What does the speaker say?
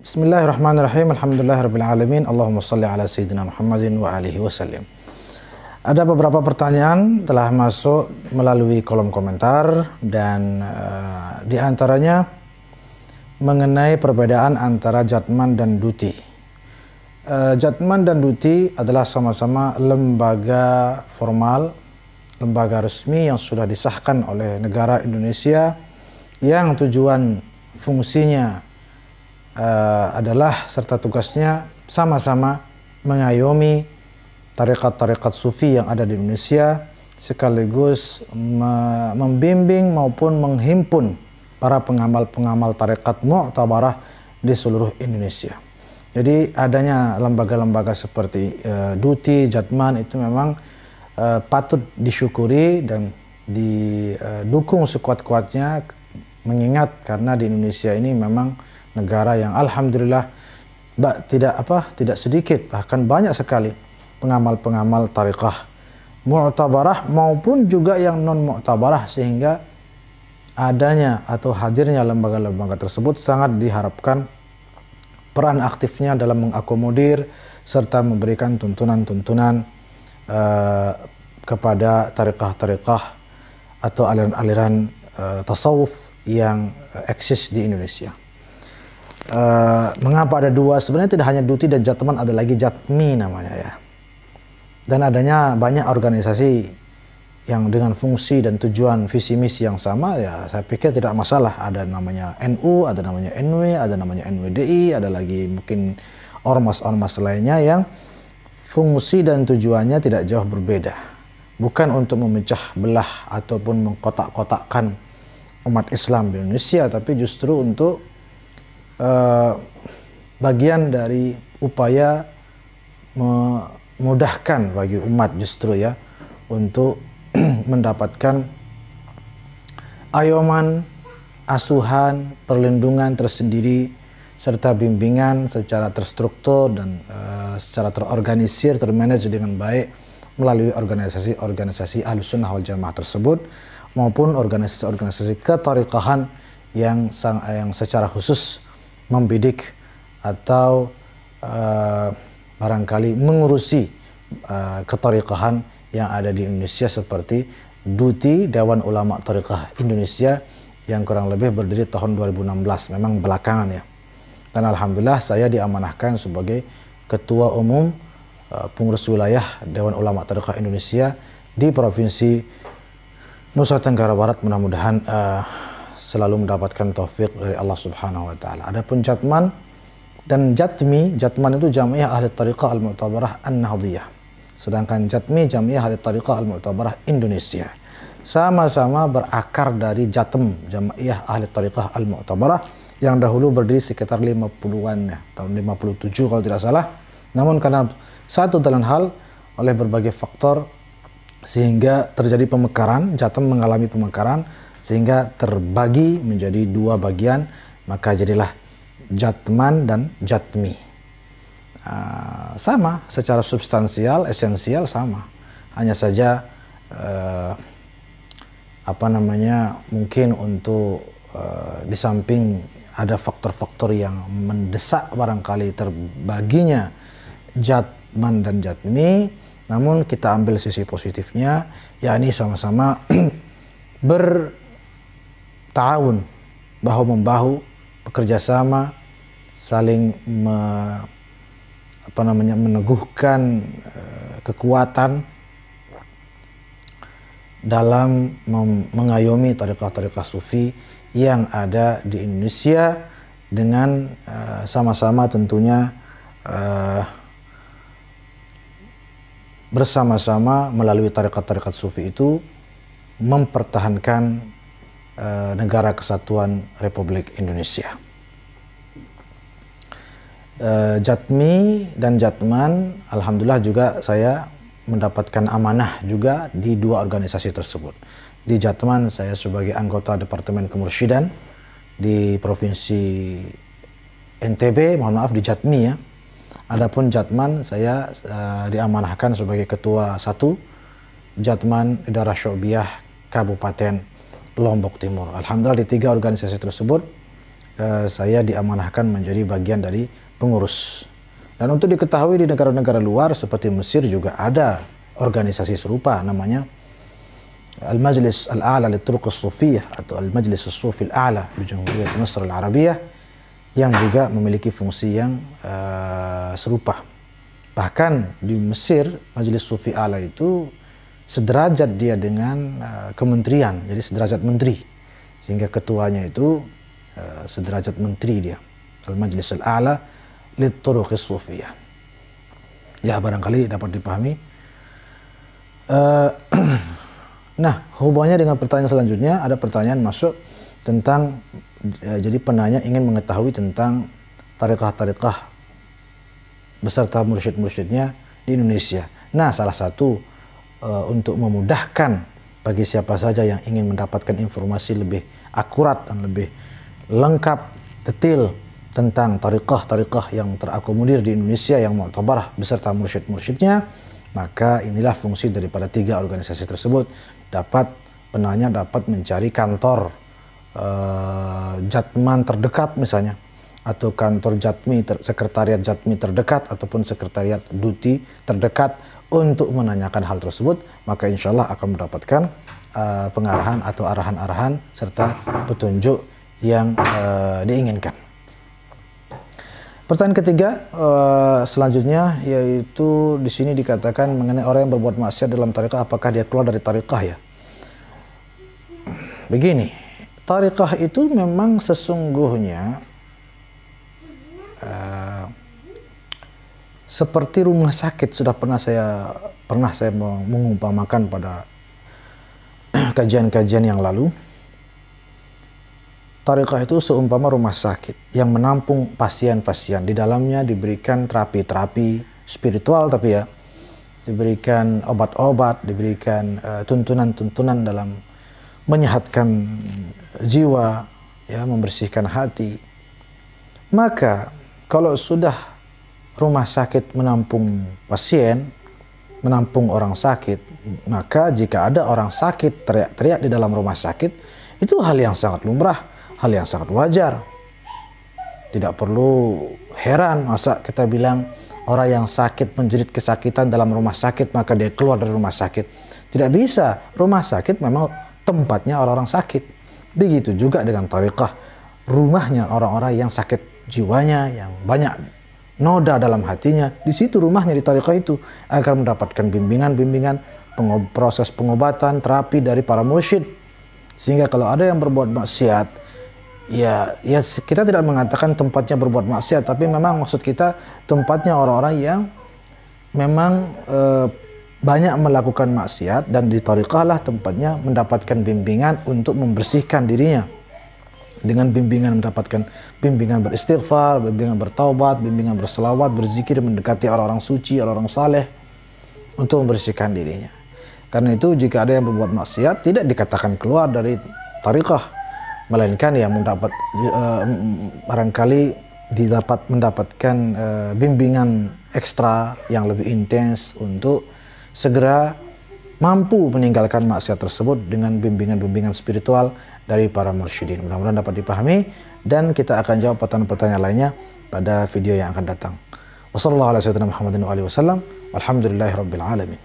Bismillahirrahmanirrahim. Alhamdulillahirabbil alamin. Allahumma shalli ala sayyidina Muhammadin wa alihi wasallam. Ada beberapa pertanyaan telah masuk melalui kolom komentar dan di antaranya mengenai perbedaan antara Jatman dan Duti. Jatman dan Duti adalah sama-sama lembaga formal, lembaga resmi yang sudah disahkan oleh negara Indonesia yang tujuan fungsinya adalah serta tugasnya sama-sama mengayomi tarekat-tarekat sufi yang ada di Indonesia, sekaligus membimbing maupun menghimpun para pengamal-pengamal tarekat mu'tabarah di seluruh Indonesia. Jadi adanya lembaga-lembaga seperti Duti, Jatman itu memang patut disyukuri dan didukung sekuat-kuatnya, mengingat karena di Indonesia ini memang negara yang alhamdulillah tidak sedikit, bahkan banyak sekali pengamal-pengamal tarekat mu'tabarah maupun juga yang non mu'tabarah, sehingga adanya atau hadirnya lembaga-lembaga tersebut sangat diharapkan peran aktifnya dalam mengakomodir serta memberikan tuntunan-tuntunan kepada tarekat-tarekat atau aliran-aliran tasawuf yang eksis di Indonesia. Mengapa ada dua? Sebenarnya tidak hanya Duti dan Jatman, ada lagi Jatmi namanya ya. Dan adanya banyak organisasi yang dengan fungsi dan tujuan visi misi yang sama, ya saya pikir tidak masalah. Ada namanya NU, ada namanya NW, ada namanya NWDI, ada lagi mungkin ormas-ormas lainnya yang fungsi dan tujuannya tidak jauh berbeda. Bukan untuk memecah belah ataupun mengkotak-kotakkan umat Islam di Indonesia, tapi justru untuk bagian dari upaya memudahkan bagi umat justru ya untuk mendapatkan ayoman, asuhan, perlindungan tersendiri serta bimbingan secara terstruktur dan secara terorganisir, termanage dengan baik melalui organisasi-organisasi Ahlussunnah wal Jamaah tersebut maupun organisasi-organisasi ketarikahan yang secara khusus membidik atau barangkali mengurusi ketarikahan yang ada di Indonesia seperti Duti, Dewan Ulama Tarikah Indonesia, yang kurang lebih berdiri tahun 2016, memang belakangan ya. Dan alhamdulillah saya diamanahkan sebagai Ketua Umum Pengurus Wilayah Dewan Ulama Tarikah Indonesia di Provinsi Nusa Tenggara Barat. Mudah-mudahan selalu mendapatkan taufik dari Allah Subhanahu wa taala. Adapun Jatman dan Jatmi, Jatman itu Jamiah Ahli Tariqah Al-Mu'tabarah An-Nahdiyah. Sedangkan Jatmi Jamiah Ahli Tariqah Al-Mu'tabarah Indonesia. Sama-sama berakar dari Jatem, Jamiah Ahli Tariqah Al-Mu'tabarah, yang dahulu berdiri sekitar 50-an ya, tahun 57 kalau tidak salah. Namun karena satu dan hal oleh berbagai faktor sehingga terjadi pemekaran, Jatem mengalami pemekaran sehingga terbagi menjadi dua bagian, maka jadilah Jatman dan Jatmi. Sama secara substansial, esensial sama, hanya saja mungkin untuk di samping ada faktor-faktor yang mendesak barangkali terbaginya Jatman dan Jatmi, namun kita ambil sisi positifnya, yakni sama-sama bertahun, bahu-membahu, bekerja sama, saling meneguhkan kekuatan dalam mengayomi tarekat-tarekat sufi yang ada di Indonesia, dengan sama-sama tentunya bersama-sama melalui tarekat-tarekat sufi itu mempertahankan negara kesatuan Republik Indonesia. Jatmi dan Jatman, alhamdulillah juga saya mendapatkan amanah juga di dua organisasi tersebut. Di Jatman saya sebagai anggota Departemen Kemursyidan di Provinsi NTB, mohon maaf di Jatmi ya. Adapun Jatman saya diamanahkan sebagai Ketua 1 Jatman Idarah Syu'biyah Kabupaten Lombok Timur. Alhamdulillah di tiga organisasi tersebut saya diamanahkan menjadi bagian dari pengurus. Dan untuk diketahui di negara-negara luar seperti Mesir juga ada organisasi serupa, namanya Al-Majlis Al-A'la Lit-Turuq As-Sufiyah atau Al-Majlis As-Sufi Al-A'la di Jamhuriyat Misr Al-Arabiyah, yang juga memiliki fungsi yang serupa. Bahkan di Mesir, Majelis Sufi A'la itu sederajat dia dengan kementerian, jadi sederajat menteri, sehingga ketuanya itu sederajat menteri dia. Al-Majlis Al-A'la Lit-Turuq As-Sufiyah. Ya, barangkali dapat dipahami. Nah, hubungannya dengan pertanyaan selanjutnya, ada pertanyaan masuk tentang, jadi penanya ingin mengetahui tentang tarekah-tarekah beserta mursyid-mursyidnya di Indonesia. Nah, salah satu untuk memudahkan bagi siapa saja yang ingin mendapatkan informasi lebih akurat dan lebih lengkap, detail tentang tarekah-tarekah yang terakomodir di Indonesia yang mu'tabarah beserta mursyid-mursyidnya, maka inilah fungsi daripada 3 organisasi tersebut. Penanya dapat mencari kantor Jatman terdekat misalnya, atau kantor Jatmi, sekretariat Jatmi terdekat, ataupun sekretariat Duti terdekat untuk menanyakan hal tersebut, maka insya Allah akan mendapatkan pengarahan atau arahan-arahan serta petunjuk yang diinginkan. Pertanyaan ketiga selanjutnya, yaitu di sini dikatakan mengenai orang yang berbuat maksiat dalam tarekah, apakah dia keluar dari tarekah ya? Begini, tarekah itu memang sesungguhnya seperti rumah sakit. Sudah pernah saya mengumpamakan pada kajian-kajian yang lalu. Tarekah itu seumpama rumah sakit yang menampung pasien-pasien. Di dalamnya diberikan terapi-terapi spiritual, tapi ya diberikan obat-obat, diberikan tuntunan-tuntunan dalam menyehatkan jiwa, ya, membersihkan hati. Maka kalau sudah rumah sakit menampung pasien, menampung orang sakit, maka jika ada orang sakit teriak-teriak di dalam rumah sakit, itu hal yang sangat lumrah, hal yang sangat wajar. Tidak perlu heran masa kita bilang orang yang sakit menjerit kesakitan dalam rumah sakit maka dia keluar dari rumah sakit. Tidak bisa. Rumah sakit memang tempatnya orang-orang sakit. Begitu juga dengan tarekah, rumahnya orang-orang yang sakit jiwanya, yang banyak noda dalam hatinya. Di situ rumahnya, di tarekah itu, agar mendapatkan bimbingan-bimbingan, proses pengobatan, terapi dari para mursyid. Sehingga kalau ada yang berbuat maksiat, ya kita tidak mengatakan tempatnya berbuat maksiat, tapi memang maksud kita tempatnya orang-orang yang memang banyak melakukan maksiat, dan di tarekah lah tempatnya mendapatkan bimbingan untuk membersihkan dirinya, dengan bimbingan mendapatkan bimbingan beristighfar, bimbingan bertaubat, bimbingan berselawat, berzikir, mendekati orang-orang suci, orang-orang saleh untuk membersihkan dirinya. Karena itu jika ada yang berbuat maksiat tidak dikatakan keluar dari tarekah, melainkan yang mendapat barangkali mendapatkan bimbingan ekstra yang lebih intens untuk segera mampu meninggalkan maksiat tersebut dengan bimbingan-bimbingan spiritual dari para mursyidin. Mudah-mudahan dapat dipahami, dan kita akan jawab pertanyaan-pertanyaan lainnya pada video yang akan datang. Wassalamualaikum warahmatullahi wabarakatuh. Alhamdulillahirabbil alamin.